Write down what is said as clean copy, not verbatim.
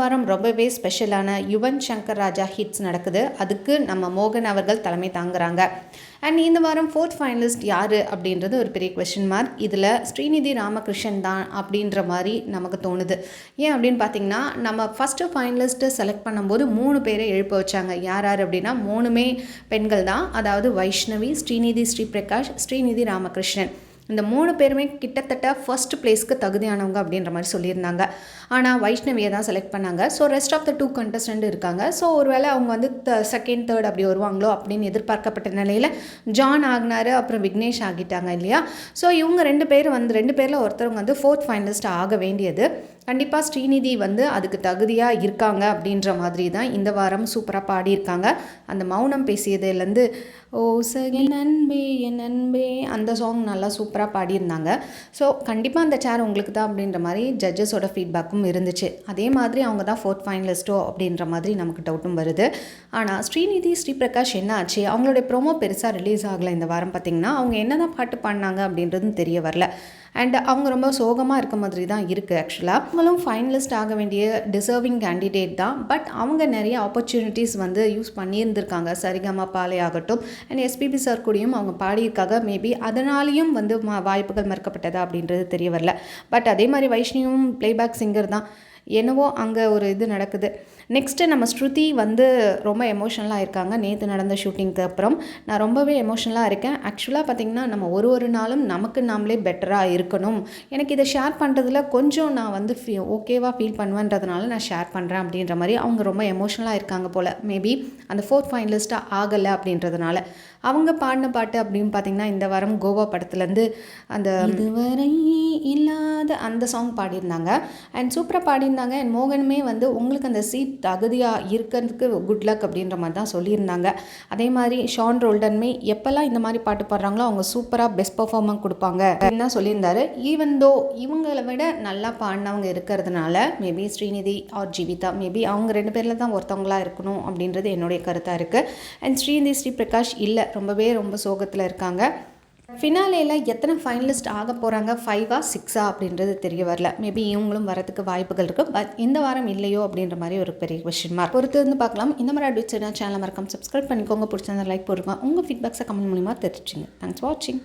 வாரம் ரொம்பவே ஸ்பெஷலான யுவன் சங்கர் ராஜா ஹிட்ஸ் நடக்குது. அதுக்கு நம்ம மோகன் அவர்கள் தலைமை தாங்குறாங்க. அண்ட் இந்த வாரம் 4th ஃபைனலிஸ்ட் யார் அப்படின்றது ஒரு பெரிய கொஸ்டின் மார்க். இதில் ஸ்ரீநிதி ராமகிருஷ்ணன் தான் அப்படின்ற மாதிரி நமக்கு தோணுது. ஏன் அப்படின்னு பார்த்தீங்கன்னா, நம்ம ஃபஸ்ட்டு ஃபைனலிஸ்ட்டு செலக்ட் பண்ணும்போது 3 பேரை எழுப்ப வச்சாங்க. யார் யார் அப்படின்னா 3மே பெண்கள் தான். அதாவது வைஷ்ணவி, ஸ்ரீநிதி ஸ்ரீபிரகாஷ், ஸ்ரீநிதி ராமகிருஷ்ணன். இந்த 3 பேருமே கிட்டத்தட்ட ஃபர்ஸ்ட் பிளேஸ்க்கு தகுதியானவங்க அப்படின்ற மாதிரி சொல்லியிருந்தாங்க. ஆனால் வைஷ்ணவியை தான் செலக்ட் பண்ணாங்க. So rest of the 2 contestant இருக்காங்க. ஸோ ஒருவேளை அவங்க வந்து செகண்ட் தேர்ட் அப்படி வருவாங்களோ அப்படின்னு எதிர்பார்க்கப்பட்ட நிலையில் ஜான் ஆகினார், அப்புறம் விக்னேஷ் ஆகிட்டாங்க இல்லையா. ஸோ இவங்க 2 பேர் வந்து 2 பேரில் ஒருத்தவங்க வந்து 4th ஃபைனலிஸ்ட் ஆக வேண்டியது. கண்டிப்பாக ஸ்ரீநிதி வந்து அதுக்கு தகுதியாக இருக்காங்க அப்படின்ற மாதிரி தான் இந்த வாரம் சூப்பராக பாடியிருக்காங்க. அந்த மௌனம் பேசியதுலேருந்து ஓ சகி நண்பே என் நண்பே அந்த சாங் நல்லா சூப்பராக பாடியிருந்தாங்க. ஸோ கண்டிப்பாக அந்த சேர் உங்களுக்கு தான் அப்படின்ற மாதிரி ஜட்ஜஸோட ஃபீட்பேக்கும் இருந்துச்சு. அதே மாதிரி அவங்க தான் 4th ஃபைனலிஸ்ட்டோ அப்படின்ற மாதிரி நமக்கு டவுட்டும் வருது. ஆனால் ஸ்ரீநிதி ஸ்ரீபிரகாஷ் என்ன ஆச்சு, அவங்களுடைய ப்ரோமோ பெருசாக ரிலீஸ் ஆகலை இந்த வாரம். பார்த்திங்கன்னா அவங்க என்ன தான் பாட்டு பாடினாங்க அப்படின்றதும் தெரிய வரல. அண்ட் அவங்க ரொம்ப சோகமாக இருக்க மாதிரி தான் இருக்குது. ஆக்சுவலாக அவங்களும் ஃபைனலிஸ்ட் ஆக வேண்டிய டிசர்விங் கேண்டிடேட் தான். பட் அவங்க நிறைய ஆப்பர்ச்சுனிட்டிஸ் வந்து யூஸ் பண்ணியிருந்திருக்காங்க. சரிகமபாலே ஆகட்டும் அண்ட் எஸ்பிபி சார் கூடயும் அவங்க பாடியிருக்காங்க. மேபி அதனாலேயும் வந்து வாய்ப்புகள் மறுக்கப்பட்டதா அப்படின்றது தெரிய வரல. பட் அதே மாதிரி வைஷ்ணவியும் பிளேபேக் சிங்கர் தான். என்னவோ அங்கே ஒரு இது நடக்குது. நெக்ஸ்ட்டு நம்ம ஸ்ருதி வந்து ரொம்ப எமோஷ்னலாக இருக்காங்க. நேற்று நடந்த ஷூட்டிங்க்கு அப்புறம் நான் ரொம்பவே எமோஷ்னலாக இருக்கேன். ஆக்சுவலாக பார்த்திங்கன்னா நம்ம ஒரு நாளும் நமக்கு நாமளே பெட்டராக இருக்கணும். எனக்கு இதை ஷேர் பண்ணுறதுல கொஞ்சம் நான் வந்து ஓகேவாக ஃபீல் பண்ணுவேன்றதுனால நான் ஷேர் பண்ணுறேன் அப்படின்ற மாதிரி அவங்க ரொம்ப எமோஷ்னலாக இருக்காங்க போல். மேபி அந்த 4th ஃபைனலிஸ்ட்டாக ஆகலை அப்படின்றதுனால. அவங்க பாடின பாட்டு அப்படின்னு பார்த்திங்கன்னா இந்த வாரம் கோவா படத்துலேருந்து அந்த இதுவரை இல்லாத அந்த சாங் பாடியிருந்தாங்க. அண்ட் சூப்பராக பாடியிருந்தாங்க. அண்ட் மோகனுமே வந்து உங்களுக்கு அந்த சீட் தகுதியாக இருக்கிறதுக்கு குட் லக் அப்படின்ற மாதிரி தான் சொல்லியிருந்தாங்க. அதே மாதிரி ஷான் ரோல்டனுமே எப்போல்லாம் இந்த மாதிரி பாட்டு பாடுறாங்களோ அவங்க சூப்பராக பெஸ்ட் பர்ஃபார்மன்ஸ் கொடுப்பாங்க அப்படின்னு தான் சொல்லியிருந்தாரு. ஈவன் தோ இவங்களை விட நல்லா பாடினவங்க இருக்கிறதுனால maybe Srinidhi or Jeevitha maybe அவங்க 2 பேரில் தான் ஒருத்தவங்களாக இருக்கணும் அப்படின்றது என்னுடைய கருத்தாக இருக்குது. அண்ட் ஸ்ரீநிதி ஸ்ரீபிரகாஷ் இல்லை, ரொம்ப சோகத்தில் இருக்காங்க. ஃபினாலேயில் எத்தனை ஃபைனலிஸ்ட் ஆக போகிறாங்க, 5ஆ 6ஆ அப்படின்றது தெரிய வரல. மேபி இவங்களும் வரதுக்கு வாய்ப்புகள் இருக்குது. பட் இந்த வாரம் இல்லையோ அப்படின்ற மாதிரி ஒரு பெரிய கொஸ்டின் மார்க். பொறுத்து வந்து பார்க்கலாம். இந்த மாதிரி அட்வைஸ் சேனலை மறக்காம சப்ஸ்கிரைப் பண்ணிக்கோங்க. பிடிச்சிருந்தா லைக் போடுங்க. உங்கள் ஃபீட்பேக்ஸை கமெண்ட் மூலிமா தெரிவிச்சுங்க. தேங்க்ஸ் ஃபார் வாட்சிங்.